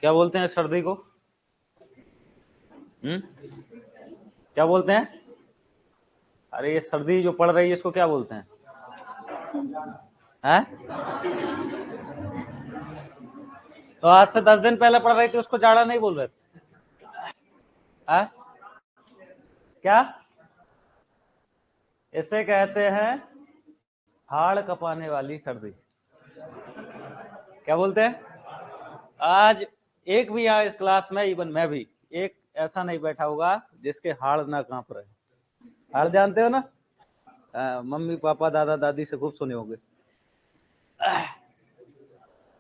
क्या बोलते हैं सर्दी को? क्या बोलते हैं? अरे ये सर्दी जो पड़ रही है इसको क्या बोलते हैं? हैं? तो आज से 10 दिन पहले पड़ रही थी उसको जाड़ा नहीं बोल रहे थे? हैं? क्या? इसे कहते हैं हाड़ कपाने वाली सर्दी। क्या बोलते हैं? आज एक भी यहाँ क्लास में, इवन मैं भी, एक ऐसा नहीं बैठा होगा जिसके हाड़ ना कांप रहे। हाड़ जानते हो ना? मम्मी पापा दादा दादी से खूब सुने होंगे।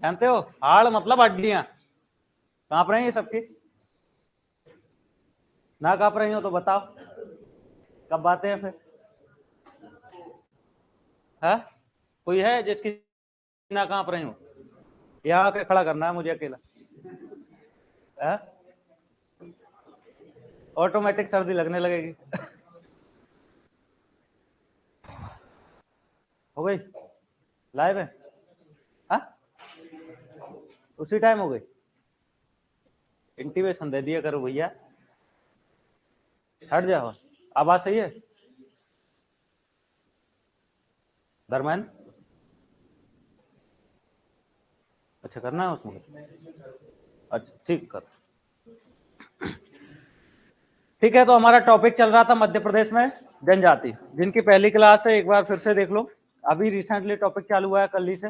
जानते हो हाड़ मतलब हड्डियां कांप रही हैं सबकी। ना कांप रही हो तो बताओ कब बातें हैं फिर? है कोई है जिसकी ना कांप रही हो? यहाँ आके खड़ा करना है मुझे अकेला। है ऑटोमेटिक सर्दी लगने लगेगी। हो गई लाइव है? हा? उसी टाइम हो गई? इंटीमेशन दे दिया करो भैया। हट जाओ। आवाज सही है? धर्मेंद्र अच्छा करना है उसमें? अच्छा ठीक कर। ठीक है, तो हमारा टॉपिक चल रहा था मध्य प्रदेश में जनजाति। जिनकी पहली क्लास है एक बार फिर से देख लो, अभी रिसेंटली टॉपिक चालू हुआ है कल ही से।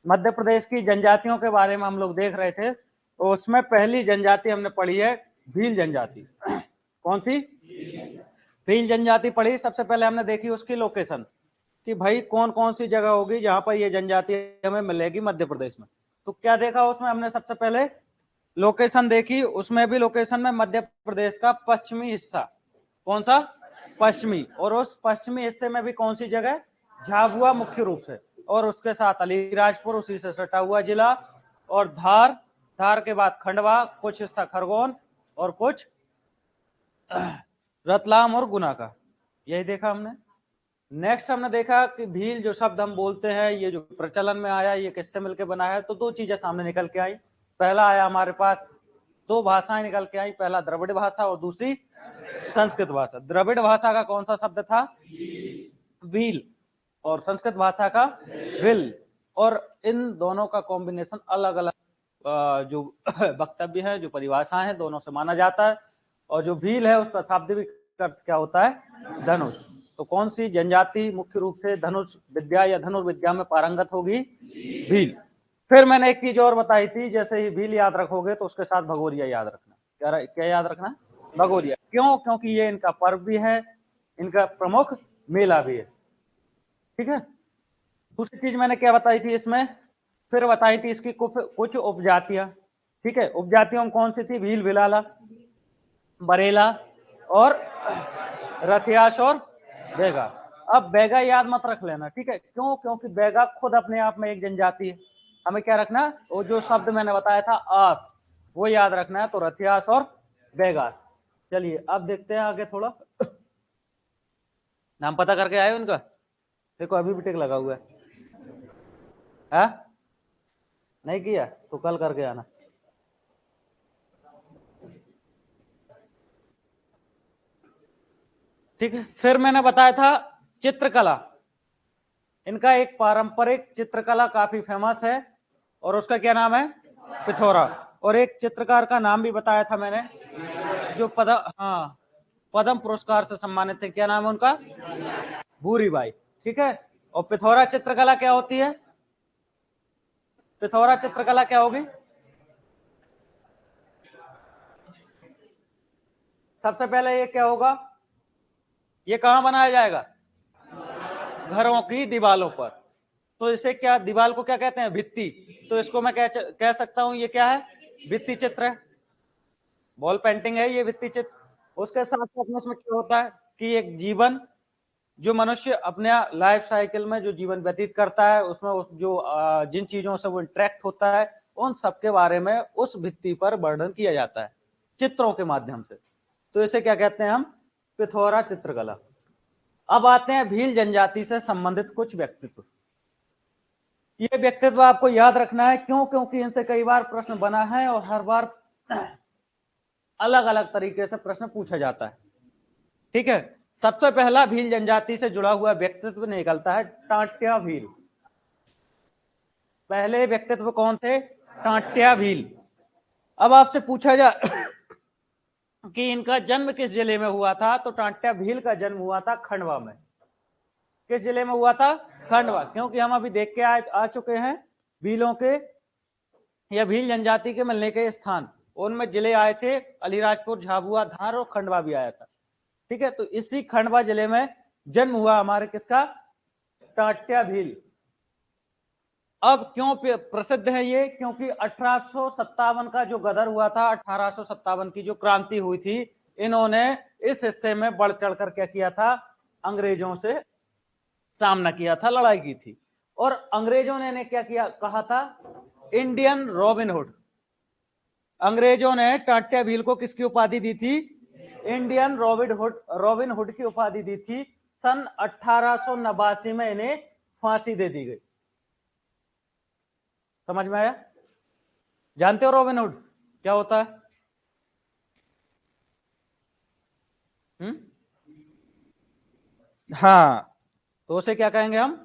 मध्य प्रदेश की जनजातियों के बारे में हम लोग देख रहे थे, तो उसमें पहली जनजाति हमने पढ़ी है भील जनजाति। कौन सी? भील जनजाति पढ़ी। सबसे पहले हमने देखी उसकी लोकेशन कि भाई कौन कौन सी जगह होगी जहां पर ये जनजाति हमें मिलेगी मध्य प्रदेश में। तो क्या देखा उसमें हमने? सबसे पहले लोकेशन देखी, उसमें भी लोकेशन में मध्य प्रदेश का पश्चिमी हिस्सा। कौन सा? पश्चिमी। और उस पश्चिमी हिस्से में भी कौन सी जगह? झाबुआ मुख्य रूप से, और उसके साथ अलीराजपुर उसी से सटा हुआ जिला, और धार, धार के बाद खंडवा, कुछ हिस्सा खरगोन, और कुछ रतलाम और गुना का। यही देखा हमने। नेक्स्ट हमने देखा कि भील जो शब्द हम बोलते हैं, ये जो प्रचलन में आया, ये किससे मिलकर बना है? तो दो चीजें सामने निकल के आई। पहला आया हमारे पास, दो भाषाएं निकल के आई, पहला द्रविड़ भाषा और दूसरी संस्कृत भाषा। द्रविड़ भाषा का कौन सा शब्द था? भील। और संस्कृत भाषा का विल। और इन दोनों का कॉम्बिनेशन अलग अलग जो वक्तव्य है, जो परिभाषाएं हैं, दोनों से माना जाता है। और जो भील है उसका शाब्दिक अर्थ क्या होता है? धनुष। तो कौन सी जनजाति मुख्य रूप से धनुष विद्या या धनुर्विद्या में पारंगत होगी? भील। फिर मैंने एक चीज और बताई थी, जैसे ही भील याद रखोगे तो उसके साथ भगोरिया याद रखना। क्या याद रखना? भगोरिया। क्यों? क्योंकि ये इनका पर्व भी है, इनका प्रमुख मेला भी है। ठीक है। दूसरी चीज मैंने क्या बताई थी इसमें? फिर बताई थी इसकी कुछ उपजातियां। ठीक है, उपजातियों में कौन सी थी? भील, भिलाला, बरेला और रथियास और बेगास। अब बेगा याद मत रख लेना, ठीक है? क्यों? क्योंकि बेगा खुद अपने आप में एक जनजाति है। हमें क्या रखना? वो जो शब्द मैंने बताया था आस, वो याद रखना है। तो रथियास और बेगास। चलिए अब देखते हैं आगे थोड़ा। नाम पता करके आए उनका? देखो अभी भी टिक लगा हुआ है। नहीं किया तो कल करके आना। ठीक है। फिर मैंने बताया था चित्रकला। इनका एक पारंपरिक चित्रकला काफी फेमस है, और उसका क्या नाम है? पिथौरा। और एक चित्रकार का नाम भी बताया था मैंने, जो पद्म पुरस्कार से सम्मानित थे। क्या नाम है उनका? भूरीबाई। ठीक है। और पिथौरा चित्रकला क्या होती है? पिथौरा चित्रकला क्या होगी? सबसे पहले ये क्या होगा? ये कहां बनाया जाएगा? घरों की दीवारों पर। तो इसे क्या, दीवार को क्या कहते हैं? भित्ति। तो इसको मैं कह सकता हूं ये क्या है? भित्ति चित्र है, वॉल पेंटिंग है ये भित्ति चित्र। उसके साथ साथ में इसमें क्या होता है कि एक जीवन, जो मनुष्य अपने लाइफ साइकिल में जो जीवन व्यतीत करता है, उसमें जो जिन चीजों से वो इंटरेक्ट होता है, उन सबके बारे में उस भित्ति पर वर्णन किया जाता है चित्रों के माध्यम से। तो इसे क्या कहते हैं हम? पिथौरा चित्रकला। अब आते हैं भील जनजाति से संबंधित कुछ व्यक्तित्व। ये व्यक्तित्व आपको याद रखना है, क्यों? क्योंकि इनसे कई बार प्रश्न बना है और हर बार अलग अलग तरीके से प्रश्न पूछा जाता है। ठीक है, सबसे पहला भील जनजाति से जुड़ा हुआ व्यक्तित्व निकलता है टांट्या भील। पहले व्यक्तित्व कौन थे? टांट्या भील। अब आपसे पूछा जा कि इनका जन्म किस जिले में हुआ था, तो टांट्या भील का जन्म हुआ था खंडवा में। किस जिले में हुआ था? खंडवा। क्योंकि हम अभी देख के आ चुके हैं भीलों के या भील जनजाति के मिलने के स्थान, उनमें जिले आए थे अलीराजपुर, झाबुआ, धार और खंडवा भी आया था। ठीक है, तो इसी खंडवा जिले में जन्म हुआ हमारे किसका? टांट्या भील। अब क्यों प्रसिद्ध है ये? क्योंकि 1857 का जो गदर हुआ था, 1857 की जो क्रांति हुई थी, इन्होंने इस हिस्से में बढ़ चढ़कर क्या किया था? अंग्रेजों से सामना किया था, लड़ाई की थी। और अंग्रेजों ने क्या किया, कहा था इंडियन रॉबिन हुड। अंग्रेजों ने टांट्या भील को किसकी उपाधि दी थी? इंडियन रॉबिन हुड की उपाधि दी थी। सन 1889 में इन्हें फांसी दे दी गई। समझ में आया? जानते हो रॉबिन हुड क्या होता है? हाँ, तो उसे क्या कहेंगे हम?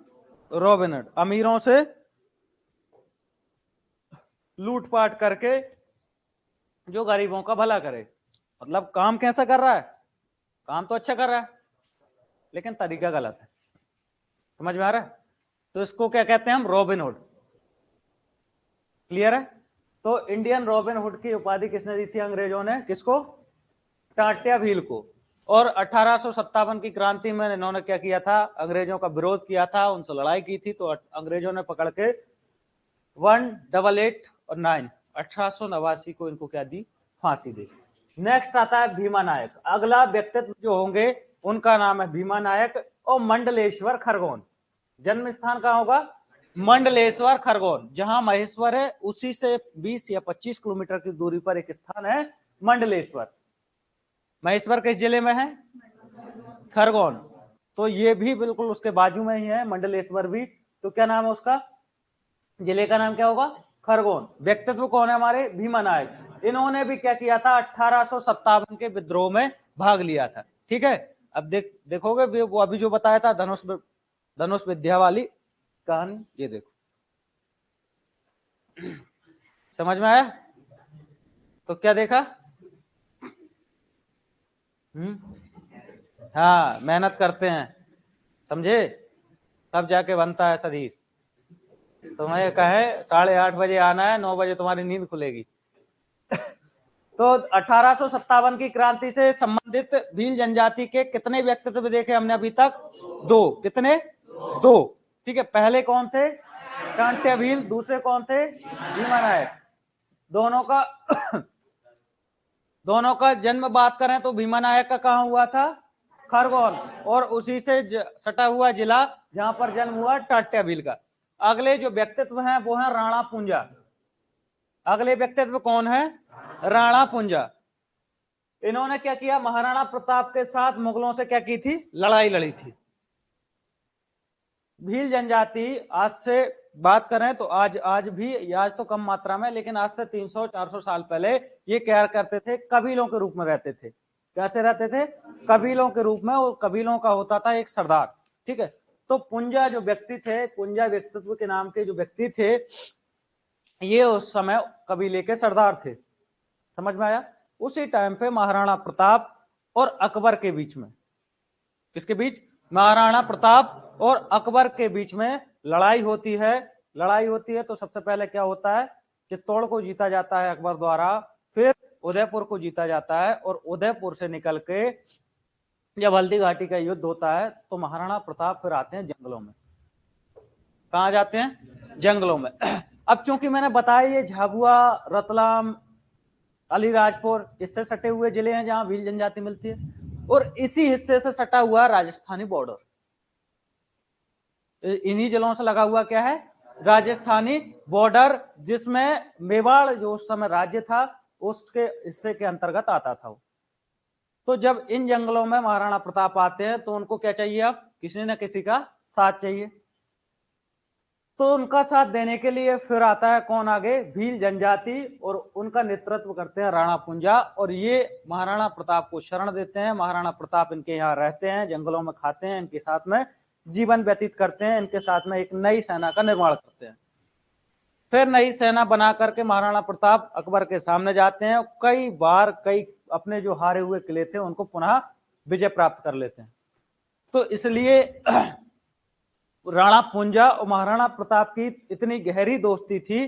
Robin hood. अमीरों से लूटपाट करके जो गरीबों का भला करे। मतलब काम कैसा कर रहा है? काम तो अच्छा कर रहा है, लेकिन तरीका गलत है। समझ में आ रहा है? तो इसको क्या कहते हैं हम? Robin hood. क्लियर है? तो इंडियन रॉबिन हुड की उपाधि किसने दी थी? अंग्रेजों ने। किसको? टांट्या भील को। और 1857 की क्रांति में इन्होंने क्या किया था? अंग्रेजों का विरोध किया था, उनसे लड़ाई की थी। तो अंग्रेजों ने पकड़ के 1888 और 9 1889 को इनको क्या दी? फांसी दी। नेक्स्ट आता है भीमा नायक। अगला व्यक्तित्व जो होंगे उनका नाम है भीमा नायक और मंडलेश्वर खरगोन। जन्म स्थान कहां होगा? मंडलेश्वर खरगोन। जहां महेश्वर है उसी से 20 या 25 किलोमीटर की दूरी पर एक स्थान है मंडलेश्वर। महेश्वर किस जिले में है? खरगोन। तो ये भी बिल्कुल उसके बाजू में ही है मंडलेश्वर भी। तो क्या नाम है उसका? जिले का नाम क्या होगा? खरगोन। व्यक्तित्व कौन है हमारे? भीमा नायक। इन्होंने भी क्या किया था? 1857 के विद्रोह में भाग लिया था। ठीक है, अब देखोगे वो अभी जो बताया था धनुष विद्या वाली कहानी, ये देखो। समझ में आया? तो क्या देखा? हाँ, मेहनत करते हैं, समझे, तब जाके बनता है शरीर। तुम्हें कहे 8:30 बजे आना है, 9 बजे तुम्हारी नींद खुलेगी। तो 1857 की क्रांति से संबंधित भील जनजाति के कितने व्यक्तित्व देखे हमने अभी तक? 2। कितने? 2। ठीक है, पहले कौन थे? टांट्या भील। दूसरे कौन थे? भीमा नायक। दोनों का दोनों का जन्म बात करें तो भीमा नायक का कहां हुआ था? खरगोन। और उसी से सटा हुआ जिला जहां पर जन्म हुआ टांट्या भील का। अगले जो व्यक्तित्व हैं वो है राणा पुंजा। अगले व्यक्तित्व कौन है? राणा पुंजा। इन्होंने क्या किया? महाराणा प्रताप के साथ मुगलों से क्या की थी? लड़ाई लड़ी थी। भील जनजाति आज से बात करें तो आज भी, आज तो कम मात्रा में, लेकिन आज से 300-400 साल पहले ये क्या करते थे? कबीलों के रूप में रहते थे। कैसे रहते थे? कबीलों के रूप में। और कबीलों का होता था एक सरदार। ठीक है, तो पुंजा जो व्यक्ति थे, पुंजा व्यक्तित्व के नाम के जो व्यक्ति थे, ये उस समय कबीले के सरदार थे। समझ में आया? उसी टाइम पे महाराणा प्रताप और अकबर के बीच में, किसके बीच? महाराणा प्रताप और अकबर के बीच में लड़ाई होती है। लड़ाई होती है तो सबसे पहले क्या होता है? चित्तौड़ को जीता जाता है अकबर द्वारा, फिर उदयपुर को जीता जाता है, और उदयपुर से निकल के जब हल्दी घाटी का युद्ध होता है तो महाराणा प्रताप फिर आते हैं जंगलों में। कहां जाते हैं? जंगलों में। अब चूंकि मैंने बताया ये झाबुआ, रतलाम, अलीराजपुर, इससे सटे हुए जिले हैं जहां भील जनजाति मिलती है, और इसी हिस्से से सटा हुआ राजस्थानी बॉर्डर। इन्हीं जिलों से लगा हुआ क्या है? राजस्थानी बॉर्डर, जिसमें मेवाड़ जो उस समय राज्य था उसके हिस्से के अंतर्गत आता था। तो जब इन जंगलों में महाराणा प्रताप आते हैं तो उनको क्या चाहिए? अब किसी न किसी का साथ चाहिए। तो उनका साथ देने के लिए फिर आता है कौन आगे, भील जनजाति, और उनका नेतृत्व करते हैं राणा पुंजा। और ये महाराणा प्रताप को शरण देते हैं। महाराणा प्रताप इनके यहाँ रहते हैं, जंगलों में खाते हैं, इनके साथ में जीवन व्यतीत करते हैं, इनके साथ में एक नई सेना का निर्माण करते हैं। फिर नई सेना बना करके महाराणा प्रताप अकबर के सामने जाते हैं, कई बार कई अपने जो हारे हुए किले थे उनको पुनः विजय प्राप्त कर लेते हैं। तो इसलिए राणा पुंजा और महाराणा प्रताप की इतनी गहरी दोस्ती थी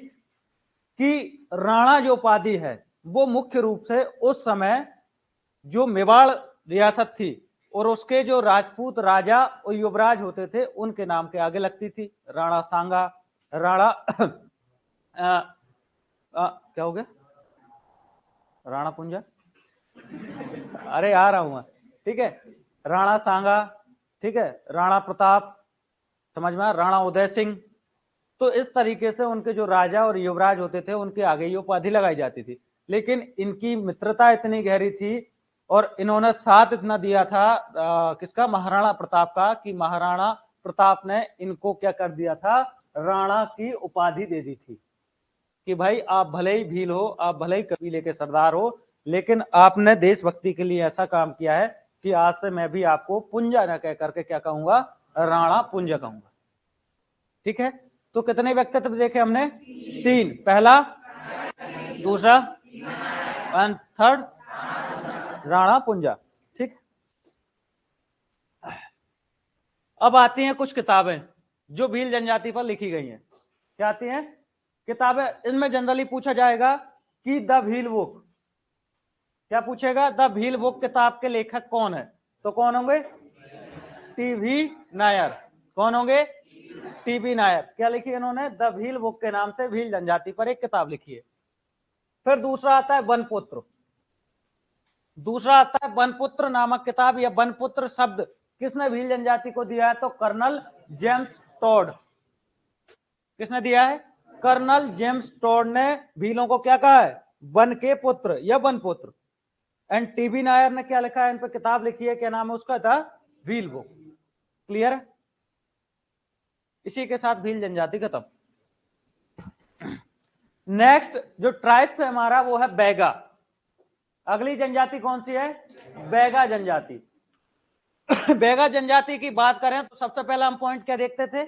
कि राणा जो उपाधि है वो मुख्य रूप से उस समय जो मेवाड़ रियासत थी और उसके जो राजपूत राजा और युवराज होते थे उनके नाम के आगे लगती थी। राणा सांगा, राणा क्या हो गया, राणा पुंजा, अरे आ रहा हूं, ठीक है, राणा सांगा, ठीक है, राणा प्रताप, समझ में, राणा उदय सिंह। तो इस तरीके से उनके जो राजा और युवराज होते थे उनके आगे ये उपाधि लगाई जाती थी। लेकिन इनकी मित्रता इतनी गहरी थी और इन्होंने साथ इतना दिया था किसका, महाराणा प्रताप का, कि महाराणा प्रताप ने इनको क्या कर दिया था, राणा की उपाधि दे दी थी कि भाई आप भले ही भील हो, आप भले ही कबीले के सरदार हो, लेकिन आपने देशभक्ति के लिए ऐसा काम किया है कि आज से मैं भी आपको पुंजा न कह करके क्या कहूंगा, राणा पुंजा कहूंगा। ठीक है, तो कितने व्यक्तित्व देखे हमने, 3, पहला, दूसरा एंड थर्ड राणा पुंजा। ठीक, अब आती हैं कुछ किताबें जो भील जनजाति पर लिखी गई हैं। क्या आती हैं किताबें, इनमें जनरली पूछा जाएगा कि द भील बुक, क्या पूछेगा, द भील बुक किताब के लेखक कौन है, तो कौन होंगे, टीवी नायर। कौन होंगे, टीबी नायर। क्या लिखी इन्होंने, द भील बुक के नाम से भील जनजाति पर एक किताब लिखी है। फिर दूसरा आता है बनपुत्र, दूसरा आता है बनपुत्र नामक किताब। या बनपुत्र शब्द किसने भील जनजाति को दिया है, तो कर्नल जेम्स टॉड। किसने दिया है, कर्नल जेम्स टॉड ने भीलों को क्या कहा है, वन के पुत्र या बनपुत्र। एंड टीबी नायर ने क्या लिखा है, इन पर किताब लिखी है, क्या नाम है उसका, द भील बुक। क्लियर है, इसी के साथ भील जनजाति खत्म। नेक्स्ट जो ट्राइब्स है हमारा वो है बैगा। अगली जनजाति कौन सी है, बैगा जनजाति। बैगा जनजाति की बात करें तो सबसे पहला हम पॉइंट क्या देखते थे,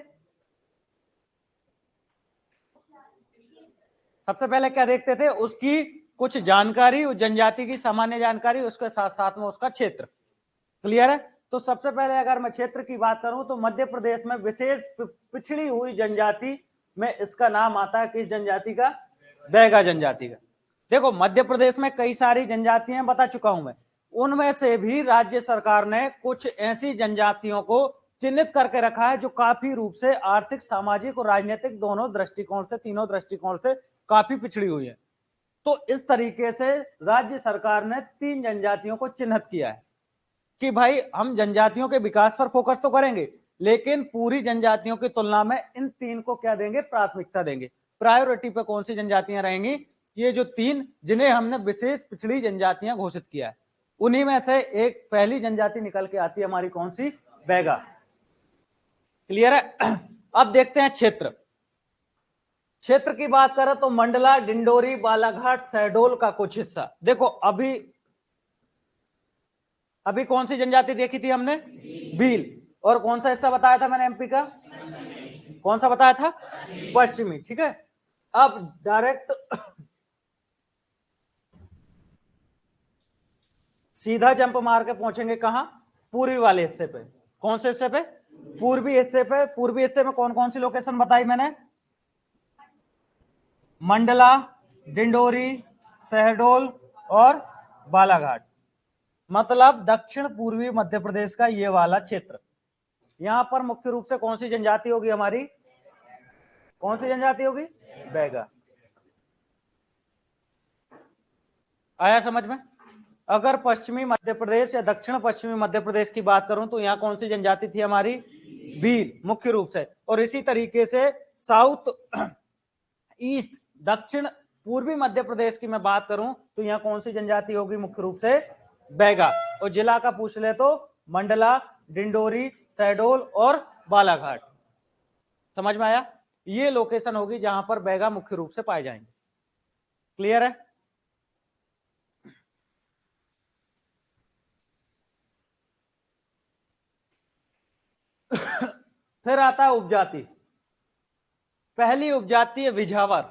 सबसे पहले क्या देखते थे, उसकी कुछ जानकारी, उस जनजाति की सामान्य जानकारी, उसके साथ साथ में उसका क्षेत्र। क्लियर है, तो सबसे पहले अगर मैं क्षेत्र की बात करूं तो मध्य प्रदेश में विशेष पिछड़ी हुई जनजाति में इसका नाम आता है, किस जनजाति का, बैगा जनजाति का। देखो मध्य प्रदेश में कई सारी जनजातियां बता चुका हूं मैं, उनमें से भी राज्य सरकार ने कुछ ऐसी जनजातियों को चिन्हित करके रखा है जो काफी रूप से आर्थिक, सामाजिक और राजनीतिक दोनों दृष्टिकोण से, तीनों दृष्टिकोण से काफी पिछड़ी हुई है। तो इस तरीके से राज्य सरकार ने 3 जनजातियों को चिन्हित किया है कि भाई हम जनजातियों के विकास पर फोकस तो करेंगे, लेकिन पूरी जनजातियों की तुलना में इन 3 को क्या देंगे, प्राथमिकता देंगे। प्रायोरिटी पे कौन सी जनजातियां रहेंगी, ये जो 3 जिन्हें हमने विशेष पिछड़ी जनजातियां घोषित किया है, उन्हीं में से एक पहली जनजाति निकल के आती है हमारी, कौन सी, बैगा। क्लियर है, अब देखते हैं क्षेत्र। क्षेत्र की बात करें तो मंडला, डिंडोरी, बालाघाट, शहडोल का कुछ हिस्सा। देखो अभी कौन सी जनजाति देखी थी हमने, भील, और कौन सा हिस्सा बताया था मैंने एमपी का, कौन सा बताया था, पश्चिमी। ठीक है, अब डायरेक्ट सीधा जंप मार के पहुंचेंगे कहां, पूर्वी वाले हिस्से पे। कौन से हिस्से पे, पूर्वी हिस्से पे। पूर्वी हिस्से में कौन कौन सी लोकेशन बताई मैंने, मंडला, डिंडोरी, शहडोल और बालाघाट, मतलब दक्षिण पूर्वी मध्य प्रदेश का ये वाला क्षेत्र। यहां पर मुख्य रूप से कौन सी जनजाति होगी हमारी, कौन सी जनजाति होगी, बैगा। आया समझ में। अगर पश्चिमी मध्य प्रदेश या दक्षिण पश्चिमी मध्य प्रदेश की बात करूं तो यहां कौन सी जनजाति थी हमारी, भील मुख्य रूप से। और इसी तरीके से साउथ ईस्ट, दक्षिण पूर्वी मध्य प्रदेश की मैं बात करूं तो यहां कौन सी जनजाति होगी, मुख्य रूप से बैगा। और जिला का पूछ ले तो मंडला, डिंडोरी, शहडोल और बालाघाट। समझ में आया। ये लोकेशन होगी जहां पर बैगा मुख्य रूप से पाए जाएंगे। क्लियर है? फिर आता है उपजाति। पहली उपजाति है विझावर।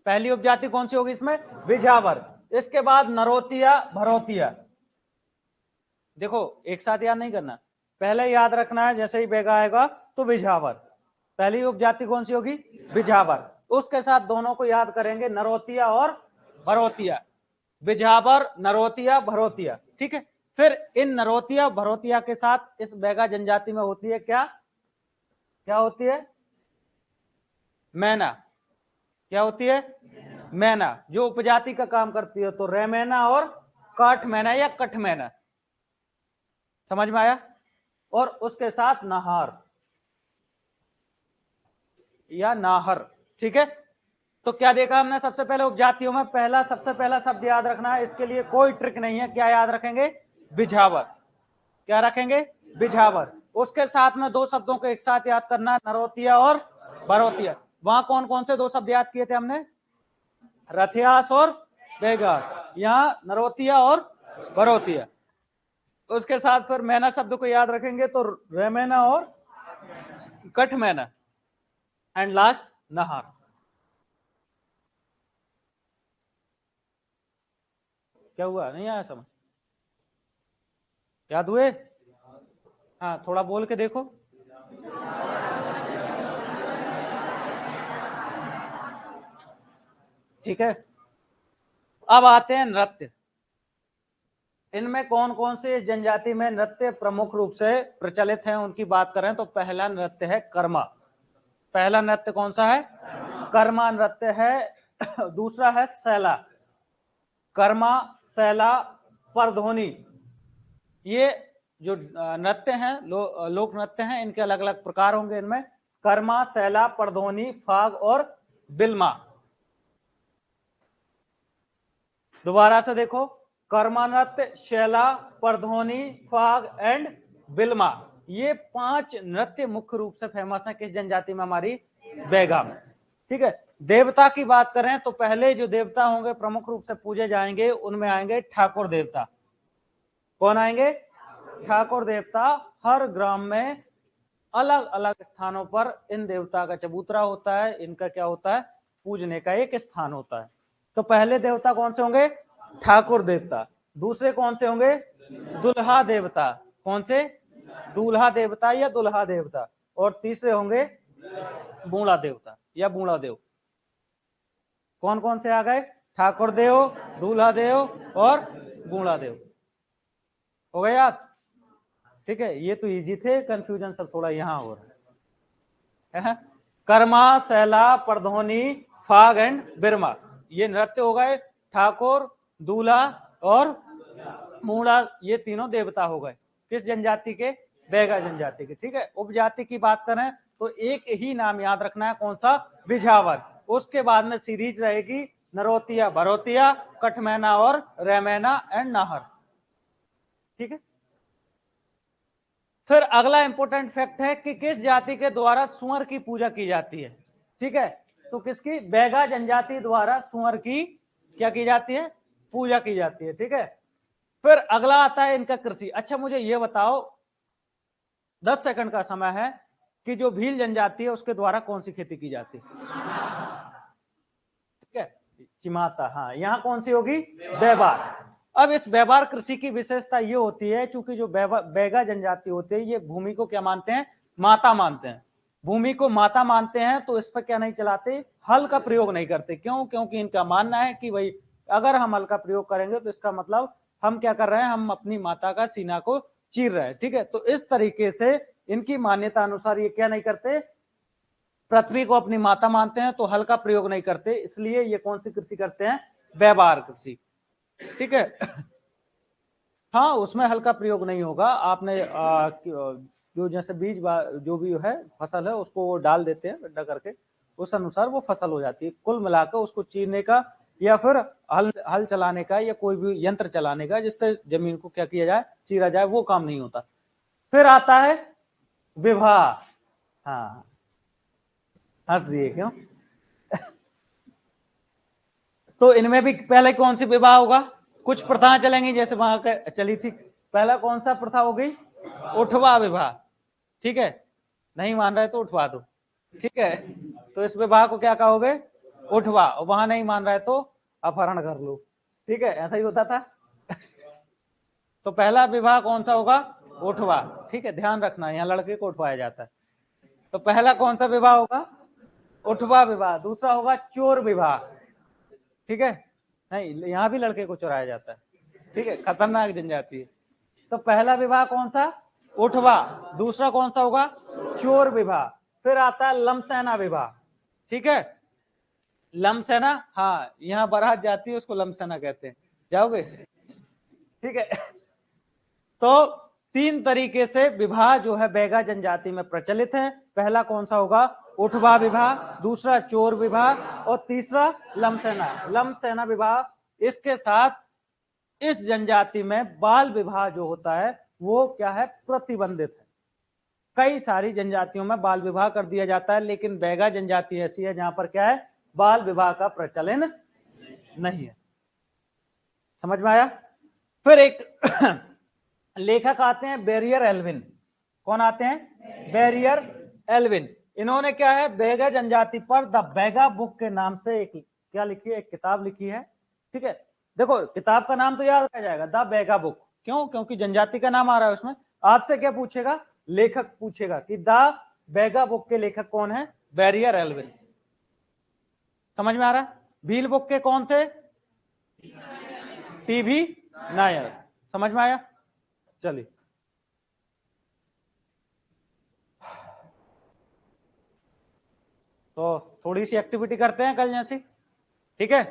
पहली उपजाति कौन सी होगी इसमें? विझावर। इसके बाद नरोतिया, भरोतिया। देखो एक साथ याद नहीं करना, पहले याद रखना है जैसे ही बैगा आएगा तो विझावर। पहली उपजाति कौन सी होगी? विझावर। उसके साथ दोनों को याद करेंगे, नरोतिया और भरोतिया। विझावर, नरोतिया, भरोतिया। ठीक है। फिर इन नरोतिया भरोतिया के साथ इस बैगा जनजाति में होती है क्या? क्या होती है? मैना। क्या होती है? मैना, जो उपजाति का काम करती है। तो रेमैना और काठमैना या कठमैना। समझ में आया? और उसके साथ नाहर या नाहर। ठीक है। तो क्या देखा हमने? सबसे पहले उपजातियों में पहला, सबसे पहला शब्द याद रखना है, इसके लिए कोई ट्रिक नहीं है। क्या याद रखेंगे? बिझावर। क्या रखेंगे? बिझावर। उसके साथ में दो शब्दों को एक साथ याद करना, नरोतिया और भरोतिया। वहां कौन कौन से दो शब्द याद किए थे हमने? रथियास और बैगा। यहां नरोतिया और भरोतिया। उसके साथ फिर मैना शब्द को याद रखेंगे तो रेमैना और कठमैना। एंड लास्ट नहार। क्या हुआ? नहीं आया समझ? याद हुए? हाँ, थोड़ा बोल के देखो। ठीक है। अब आते हैं नृत्य। इनमें कौन कौन से इस जनजाति में नृत्य प्रमुख रूप से प्रचलित हैं उनकी बात करें तो पहला नृत्य है कर्मा। पहला नृत्य कौन सा है? कर्मा नृत्य है। दूसरा है सैला। कर्मा, सैला, परधोनी। ये जो नृत्य हैं, लोक नृत्य हैं, इनके अलग अलग प्रकार होंगे। इनमें कर्मा, सैला, परधोनी, फाग और बिल्मा। दोबारा से देखो, कर्मा नृत्य, शैला, परधोनी, फाग एंड बिल्मा। ये 5 नृत्य मुख्य रूप से फेमस है किस जनजाति में? हमारी बैगा में। ठीक है। देवता की बात करें तो पहले जो देवता होंगे प्रमुख रूप से पूजे जाएंगे उनमें आएंगे ठाकुर देवता। कौन आएंगे? ठाकुर देवता। हर ग्राम में अलग अलग स्थानों पर इन देवता का चबूतरा होता है। इनका क्या होता है? पूजने का एक स्थान होता है। तो पहले देवता कौन से होंगे? ठाकुर देवता। दूसरे कौन से होंगे? दुल्हा देवता। कौन से? दूल्हा देवता या दुल्हा देवता। और तीसरे होंगे बूढ़ा देवता या बूढ़ा देव। कौन कौन से आ गए? ठाकुर देव, दूल्हा देव और बूढ़ा देव। हो गए याद? ठीक है। ये तो इजी थे, कंफ्यूजन सब थोड़ा यहां हो रहा है। कर्मा, सैला, परधोनी, फाग एंड बिरमा, ये नृत्य हो गए। ठाकुर, दूल्हा और मूढ़ा, ये तीनों देवता हो गए किस जनजाति के? बैगा जनजाति के। ठीक है। उपजाति की बात करें तो एक ही नाम याद रखना है, कौन सा? बिझावर। उसके बाद में सीरीज रहेगी नरोतिया, भरोतिया, कठमैना और रेमैना एंड नाहर। ठीक है। फिर अगला इंपॉर्टेंट फैक्ट है कि किस जाति के द्वारा सुअर की पूजा की जाती है। ठीक है। तो किसकी? बैगा जनजाति द्वारा सुअर की क्या की जाती है? पूजा की जाती है। ठीक है। फिर अगला आता है इनका कृषि। अच्छा मुझे ये बताओ, 10 सेकंड का समय है, कि जो भील जनजाति है उसके द्वारा कौन सी खेती की जाती है? ठीक है, चिमाता। हाँ, यहां कौन सी होगी? व्यवहार। अब इस व्यवहार कृषि की विशेषता ये होती है, चूंकि जो बैगा जनजाति होते हैं ये भूमि को क्या मानते हैं? माता मानते हैं। भूमि को माता मानते हैं तो इस पर क्या नहीं चलाते? हल का प्रयोग नहीं करते। क्यों? क्योंकि इनका मानना है कि भाई अगर हम हल का प्रयोग करेंगे तो इसका मतलब हम क्या कर रहे हैं? हम अपनी माता का सीना को चीर रहे हैं। ठीक है। तो इस तरीके से इनकी मान्यता अनुसार ये क्या नहीं करते? पृथ्वी को अपनी माता मानते हैं तो हल का प्रयोग नहीं करते। इसलिए ये कौन सी कृषि करते हैं? व्यवहार कृषि। ठीक है। हाँ, उसमें हल का प्रयोग नहीं होगा। आपने जो जैसे बीज जो भी है फसल है उसको वो डाल देते हैं गड्ढा करके, उस अनुसार वो फसल हो जाती है। कुल मिलाकर उसको चीरने का या फिर हल चलाने का या कोई भी यंत्र चलाने का जिससे जमीन को क्या किया जाए? चीरा जाए, वो काम नहीं होता। फिर आता है विवाह। हाँ, हंस दिए क्यों? तो इनमें भी पहले कौन सी विवाह होगा? कुछ प्रथाएं चलेंगी जैसे वहां चली थी। पहला कौन सा प्रथा हो गई? उठवा विवाह। ठीक है, नहीं मान रहे तो उठवा दो। ठीक है, तो इस विवाह को क्या कहोगे? उठवा। वहां नहीं मान रहा है तो अपहरण कर लो। ठीक है, ऐसा ही होता था। तो पहला विवाह कौन सा होगा? उठवा। ठीक है, ध्यान रखना, यहाँ लड़के को उठवाया जाता है। तो पहला कौन सा विवाह होगा? उठवा विवाह। दूसरा होगा चोर विवाह। ठीक है, नहीं यहाँ भी लड़के को चुराया जाता है। ठीक है, खतरनाक जनजाति है। तो पहला विवाह कौन सा? उठवा। दूसरा कौन सा होगा? चोर विवाह। फिर आता है लमसेना विवाह। ठीक है, लमसेना, हाँ यहाँ बारात जाती है उसको लमसेना कहते हैं। जाओगे? ठीक है। तो तीन तरीके से विवाह जो है बैगा जनजाति में प्रचलित है। पहला कौन सा होगा? उठवा विवाह, दूसरा चोर विवाह और तीसरा लमसेना। लमसेना विवाह। इसके साथ इस जनजाति में बाल विवाह जो होता है वो क्या है? प्रतिबंधित है। कई सारी जनजातियों में बाल विवाह कर दिया जाता है, लेकिन बैगा जनजाति ऐसी है जहां पर क्या है? बाल विवाह का प्रचलन नहीं है। समझ में आया? फिर एक लेखक आते हैं बेरियर एल्विन। कौन आते हैं? Verrier Elwin. इन्होंने क्या है? बैगा जनजाति पर द बैगा बुक के नाम से एक क्या लिखी है? एक किताब लिखी है। ठीक है, देखो किताब का नाम तो याद रखा जाएगा, द बैगा बुक। क्यों? क्योंकि जनजाति का नाम आ रहा है उसमें। आपसे क्या पूछेगा? लेखक पूछेगा कि द बैगा बुक के लेखक कौन है? Verrier Elwin. समझ में आ रहा? भील बुक के कौन थे? टीवी नायर। समझ में आया? चलिए, तो थोड़ी सी एक्टिविटी करते हैं कल जैसी। ठीक है,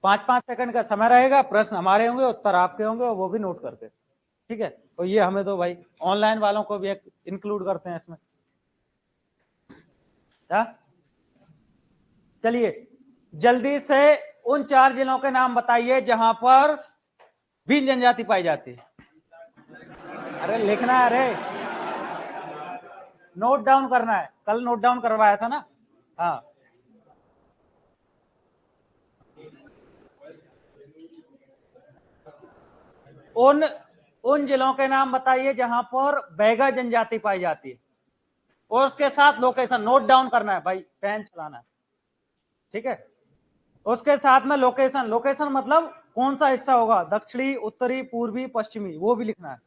5-5 सेकंड का समय रहेगा, प्रश्न हमारे होंगे, उत्तर आपके होंगे, और वो भी नोट करके। ठीक है, और ये हमें तो भाई ऑनलाइन वालों को भी इंक्लूड करते हैं इसमें। चलिए जल्दी से उन 4 जिलों के नाम बताइए जहां पर भील जनजाति पाई जाती है। अरे लिखना है, अरे नोट डाउन करना है, कल नोट डाउन करवाया था ना। हाँ, उन उन जिलों के नाम बताइए जहां पर बैगा जनजाति पाई जाती है, और उसके साथ लोकेशन नोट डाउन करना है भाई, पेन चलाना है। ठीक है, उसके साथ में लोकेशन। लोकेशन मतलब कौन सा हिस्सा होगा? दक्षिणी, उत्तरी, पूर्वी, पश्चिमी, वो भी लिखना है।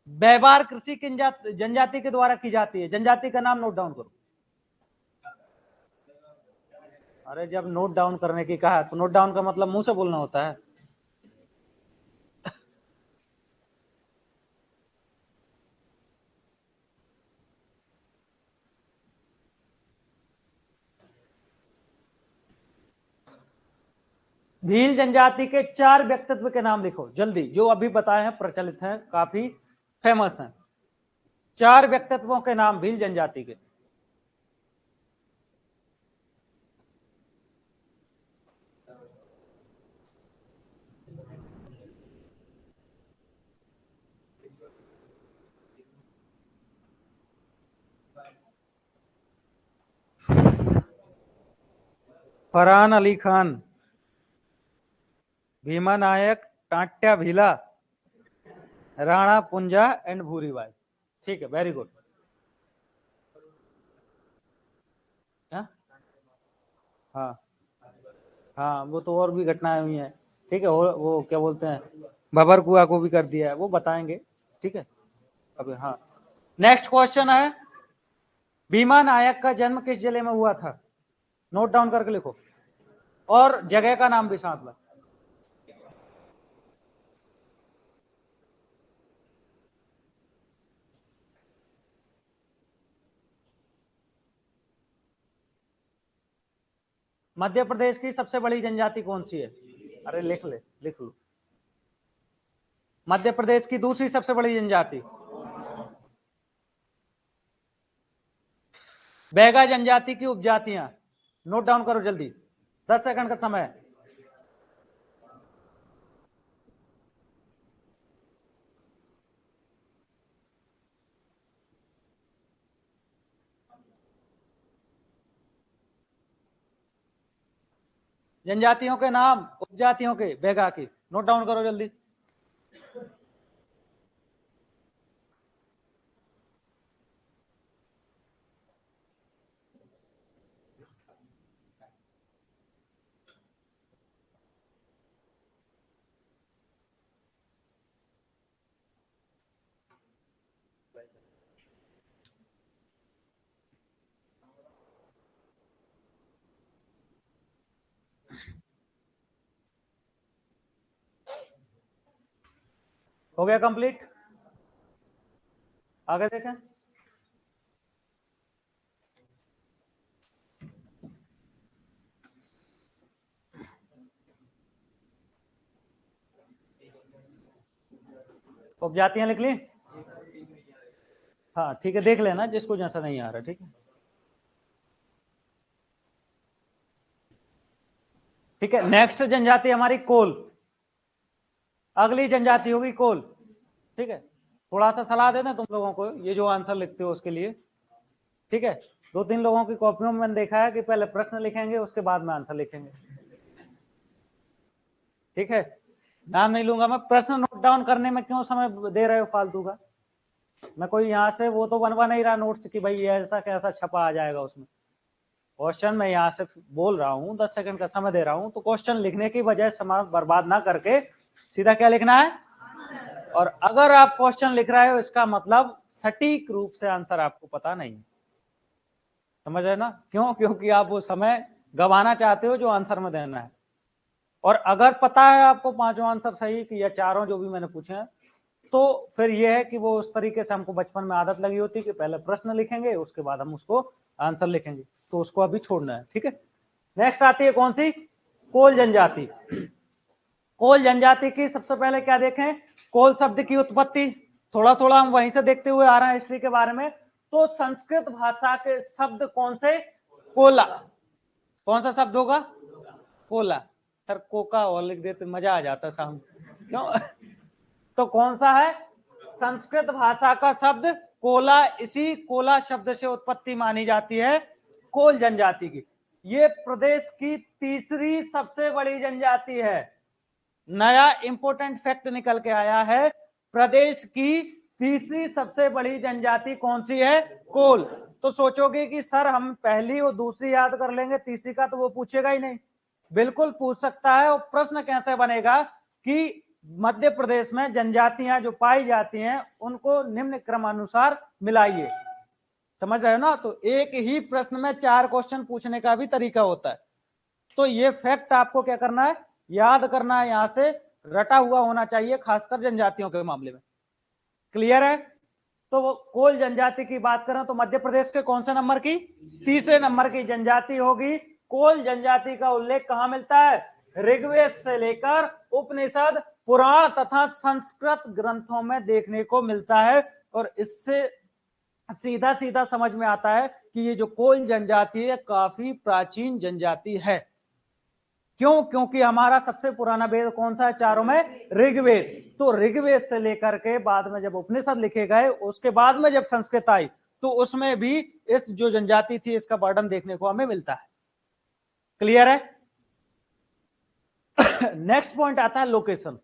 व्यवहार कृषि किन जनजाति के द्वारा की जाती है? जनजाति का नाम नोट डाउन करो। अरे जब नोट डाउन करने की कहा तो नोट डाउन का मतलब मुंह से बोलना होता है। भील जनजाति के 4 व्यक्तित्व के नाम लिखो जल्दी, जो अभी बताए हैं, प्रचलित हैं, काफी फेमस हैं। 4 व्यक्तित्वों के नाम भील जनजाति के। फरहान अली खान, भीमा नायक, टाट्या भीला, राणा पुंजा एंड भूरीबाई। ठीक है, वेरी गुड। हाँ हाँ, वो तो और भी घटनाएं हुई हैं। ठीक है, वो क्या बोलते हैं, भबर कुआ को भी कर दिया है, वो बताएंगे। ठीक है, अभी हाँ, नेक्स्ट क्वेश्चन है, भीमा नायक का जन्म किस जिले में हुआ था? नोट डाउन करके लिखो, और जगह का नाम भी साथ ला। मध्य प्रदेश की सबसे बड़ी जनजाति कौन सी है? अरे लिख ले, लिख लो। मध्य प्रदेश की दूसरी सबसे बड़ी जनजाति? बैगा जनजाति की उपजातियां। नोट डाउन करो जल्दी, 10 सेकंड का समय है। जनजातियों के नाम, उपजातियों के, बेगा की, नोट डाउन करो जल्दी। हो गया कंप्लीट? आगे देखें। उपजातियां लिख ली? हाँ ठीक है, देख लेना जिसको जैसा नहीं आ रहा, ठीक है। ठीक है, नेक्स्ट जनजाति हमारी कोल। अगली जनजाति होगी कोल। ठीक है, थोड़ा सा सलाह देना तुम लोगों को, ये जो आंसर लिखते हो उसके लिए। ठीक है, 2-3 लोगों की कॉपियों में मैंने देखा है कि पहले प्रश्न लिखेंगे उसके बाद में आंसर लिखेंगे। ठीक है, नाम नहीं लूंगा मैं। प्रश्न नोट डाउन करने में क्यों समय दे रहे हो फालतू का? मैं कोई यहाँ से वो तो बनवा नहीं रहा नोट्स की भाई ऐसा कैसा छपा आ जाएगा उसमें। क्वेश्चन मैं यहाँ से बोल रहा हूँ, 10 सेकंड का समय दे रहा हूँ, तो क्वेश्चन लिखने की बजाय समय बर्बाद ना करके सीधा क्या लिखना है। और अगर आप क्वेश्चन लिख रहे हो इसका मतलब सटीक रूप से आंसर आपको पता नहीं है, समझ रहे ना? क्यों? क्योंकि आप वो समय गंवाना चाहते हो जो आंसर में देना है। और अगर पता है आपको 5 आंसर सही कि या 4 जो भी मैंने पूछे हैं, तो फिर यह है कि वो उस तरीके से हमको बचपन में आदत लगी होती कि पहले प्रश्न लिखेंगे उसके बाद हम उसको आंसर लिखेंगे, तो उसको अभी छोड़ना है। ठीक है, नेक्स्ट आती है कौन सी? कोल जनजाति। कोल जनजाति की सबसे पहले क्या देखें? कोल शब्द की उत्पत्ति थोड़ा थोड़ा हम वहीं से देखते हुए आ रहे हैं हिस्ट्री के बारे में। तो संस्कृत भाषा के शब्द कौन से? कोला। कौन सा शब्द होगा? कोला। सर कोका और लिख देते मजा आ जाता शाम, क्यों? तो कौन सा है? संस्कृत भाषा का शब्द कोला। इसी कोला शब्द से उत्पत्ति मानी जाती है कोल जनजाति की। ये प्रदेश की तीसरी सबसे बड़ी जनजाति है। नया इंपोर्टेंट फैक्ट निकल के आया है, प्रदेश की तीसरी सबसे बड़ी जनजाति कौन सी है? कोल। तो सोचोगे कि सर हम पहली और दूसरी याद कर लेंगे, तीसरी का तो वो पूछेगा ही नहीं। बिल्कुल पूछ सकता है। और प्रश्न कैसे बनेगा कि मध्य प्रदेश में जनजातियां जो पाई जाती हैं उनको निम्न क्रमानुसार मिलाइए। समझ रहे हो ना? तो एक ही प्रश्न में 4 क्वेश्चन पूछने का भी तरीका होता है। तो ये फैक्ट आपको क्या करना है? याद करना है, यहां से रटा हुआ होना चाहिए, खासकर जनजातियों के मामले में। क्लियर है? तो वो कोल जनजाति की बात करें तो मध्य प्रदेश के कौन से नंबर की? तीसरे नंबर की जनजाति होगी। कोल जनजाति का उल्लेख कहां मिलता है? ऋग्वेद से लेकर उपनिषद, पुराण तथा संस्कृत ग्रंथों में देखने को मिलता है। और इससे सीधा सीधा समझ में आता है कि ये जो कोल जनजाति है काफी प्राचीन जनजाति है। क्यों? क्योंकि हमारा सबसे पुराना वेद कौन सा है चारों में? ऋग्वेद। तो ऋग्वेद से लेकर के बाद में जब उपनिषद लिखे गए, उसके बाद में जब संस्कृत आई, तो उसमें भी इस जो जनजाति थी इसका वर्णन देखने को हमें मिलता है। क्लियर है? नेक्स्ट पॉइंट आता है लोकेशन।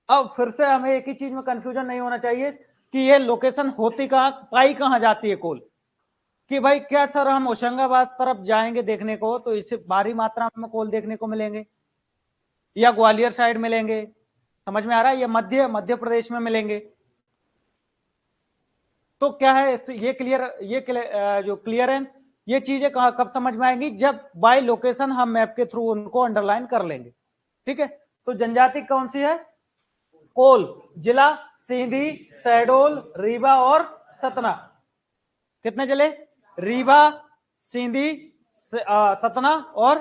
अब फिर से हमें एक ही चीज में कंफ्यूजन नहीं होना चाहिए कि ये लोकेशन होती कहां, पाई कहां जाती है कोल। कि भाई क्या सर हम होशंगाबाद तरफ जाएंगे देखने को तो इससे भारी मात्रा में कोल देखने को मिलेंगे, या ग्वालियर साइड मिलेंगे, समझ में आ रहा है? या मध्य प्रदेश में मिलेंगे। तो क्या है जो क्लियरेंस, ये चीजें कब समझ में आएंगी? जब बाय लोकेशन हम मैप के थ्रू उनको अंडरलाइन कर लेंगे। ठीक है, तो जनजाति कौन सी है? कोल। जिला सीधी, शहडोल, रीवा और सतना। कितने जिले? रीवा, सीधी, सतना और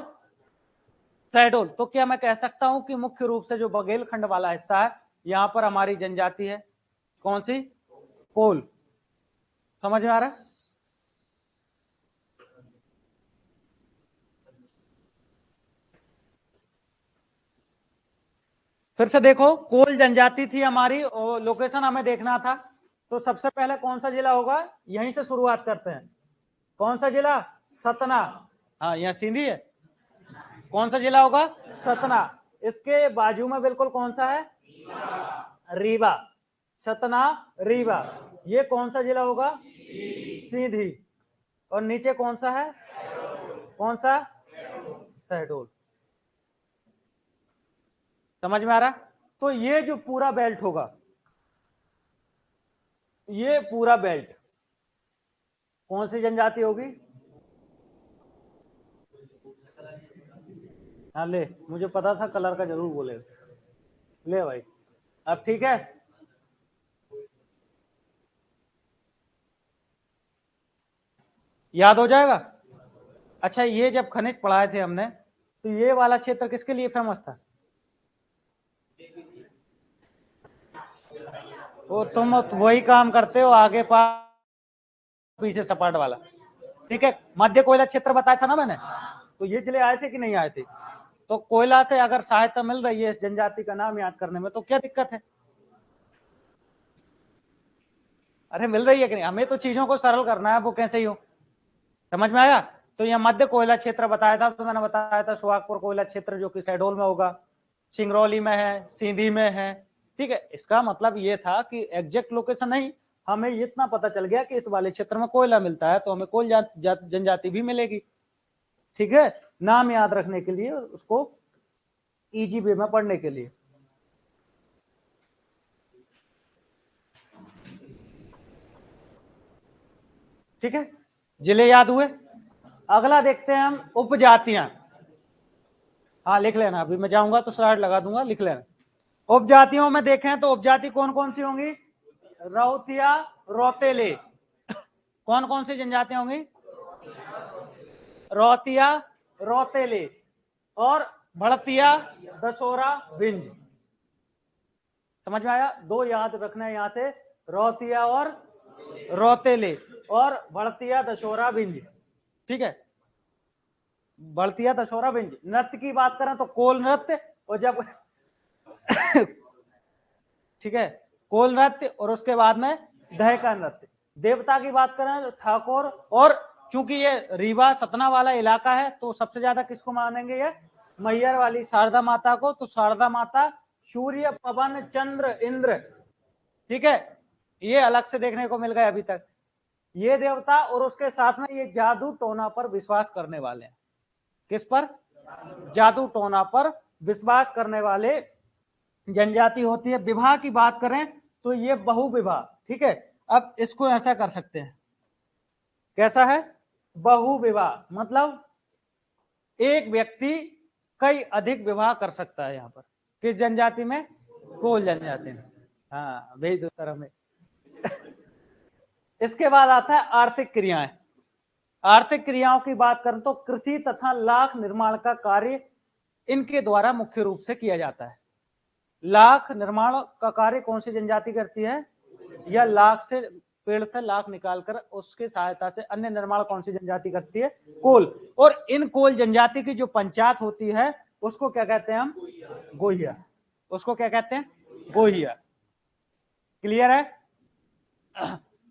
शहडोल। तो क्या मैं कह सकता हूं कि मुख्य रूप से जो बघेलखंड वाला हिस्सा है यहां पर हमारी जनजाति है कौन सी? कोल। समझ में आ रहा है? फिर से देखो, कोल जनजाति थी हमारी और लोकेशन हमें देखना था। तो सबसे पहले कौन सा जिला होगा? यहीं से शुरुआत करते हैं। कौन सा जिला? सतना। हाँ, यहाँ सीधी है। कौन सा जिला होगा? सतना। इसके बाजू में बिल्कुल कौन सा है? रीवा। सतना, रीवा। ये कौन सा जिला होगा? सीधी। और नीचे कौन सा है? कौन सा? शहडोल। समझ में आ रहा? तो ये जो पूरा बेल्ट होगा, ये पूरा बेल्ट कौन सी जनजाति होगी? हाँ ले, मुझे पता था कलर का जरूर बोलेगा। ले भाई, अब ठीक है। याद हो जाएगा। अच्छा, ये जब खनिज पढ़ाए थे हमने, तो ये वाला क्षेत्र किसके लिए फेमस था? वो तुम वही काम करते हो, आगे पीछे सपाट वाला। ठीक है, मध्य कोयला क्षेत्र बताया था ना मैंने। तो ये जिले आए थे कि नहीं आए थे? तो कोयला से अगर सहायता मिल रही है इस जनजाति का नाम याद करने में, तो क्या दिक्कत है? अरे मिल रही है कि नहीं? हमें तो चीजों को सरल करना है, वो कैसे ही हो। समझ में आया? तो यह मध्य कोयला क्षेत्र बताया था, तो मैंने बताया था सुहागपुर कोयला क्षेत्र जो कि शहडोल में होगा, सिंगरौली में है, सीधी में है। ठीक है, इसका मतलब ये था कि एग्जैक्ट लोकेशन नहीं, हमें इतना पता चल गया कि इस वाले क्षेत्र में कोयला मिलता है, तो हमें कोयला जनजाति भी मिलेगी। ठीक है, नाम याद रखने के लिए, उसको इजी वे में पढ़ने के लिए। ठीक है, जिले याद हुए। अगला देखते हैं हम उपजातियां। हाँ लिख लेना, अभी मैं जाऊंगा तो स्लाइड लगा दूंगा, लिख लेना। उपजातियों में देखें तो उपजाति कौन कौन सी होंगी? राउतिया, रौतेले। कौन कौन सी जनजातियां होंगी? रौतिया, रौतेले और भड़तिया, दशोरा, विंज। समझ में आया? दो याद रखना है यहां से, रौतिया और रौतेले और भड़तिया, दशोरा, विंज। ठीक है, भड़तिया, दशोरा, विंज। नृत्य की बात करें तो कोल नृत्य, और जब ठीक है, कोल नृत्य, और उसके बाद में दह का नृत्य। देवता की बात करें तो ठाकुर, और चूंकि ये रीवा सतना वाला इलाका है, तो सबसे ज्यादा किसको मानेंगे? ये मैयर वाली शारदा माता को। तो शारदा माता, सूर्य, पवन, चंद्र, इंद्र। ठीक है, ये अलग से देखने को मिल गए अभी तक ये देवता, और उसके साथ में ये जादू टोना पर विश्वास करने वाले हैं। किस पर? जादू टोना पर विश्वास करने वाले जनजाति होती है। विवाह की बात करें तो ये बहु विवाह। ठीक है, अब इसको ऐसा कर सकते हैं, कैसा है? बहु विवाह मतलब एक व्यक्ति कई अधिक विवाह कर सकता है। यहां पर किस जनजाति में? कोल जनजाति में। हाँ भेज दो सर हमें। इसके बाद आता है आर्थिक क्रियाएं। आर्थिक क्रियाओं की बात करें तो कृषि तथा लाख निर्माण का कार्य इनके द्वारा मुख्य रूप से किया जाता है। लाख निर्माण का कार्य कौन सी जनजाति करती है? या लाख से, पेड़ से लाख निकालकर उसके सहायता से अन्य निर्माण कौन सी जनजाति करती है? कोल। और इन कोल जनजाति की जो पंचायत होती है उसको क्या कहते हैं हम? गोहिया। उसको क्या कहते हैं? गोहिया। क्लियर है?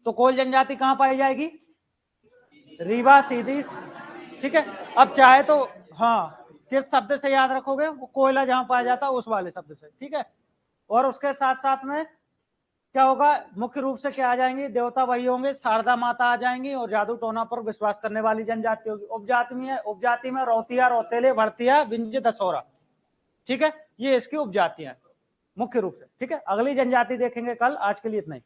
तो कोल जनजाति कहां पाई जाएगी? रीवा, सीधी। ठीक है, अब चाहे तो हाँ, किस शब्द से याद रखोगे? वो कोयला जहां पाया जाता है उस वाले शब्द से। ठीक है, और उसके साथ साथ में क्या होगा? मुख्य रूप से क्या आ जाएंगे? देवता वही होंगे, शारदा माता आ जाएंगी, और जादू टोना पर विश्वास करने वाली जनजाति होगी। उपजाति में रौतिया, रौतेले, भड़तिया, विंज, दशोरा। ठीक है, ये इसकी उपजातियां मुख्य रूप से। ठीक है, अगली जनजाति देखेंगे कल, आज के लिए इतना ही।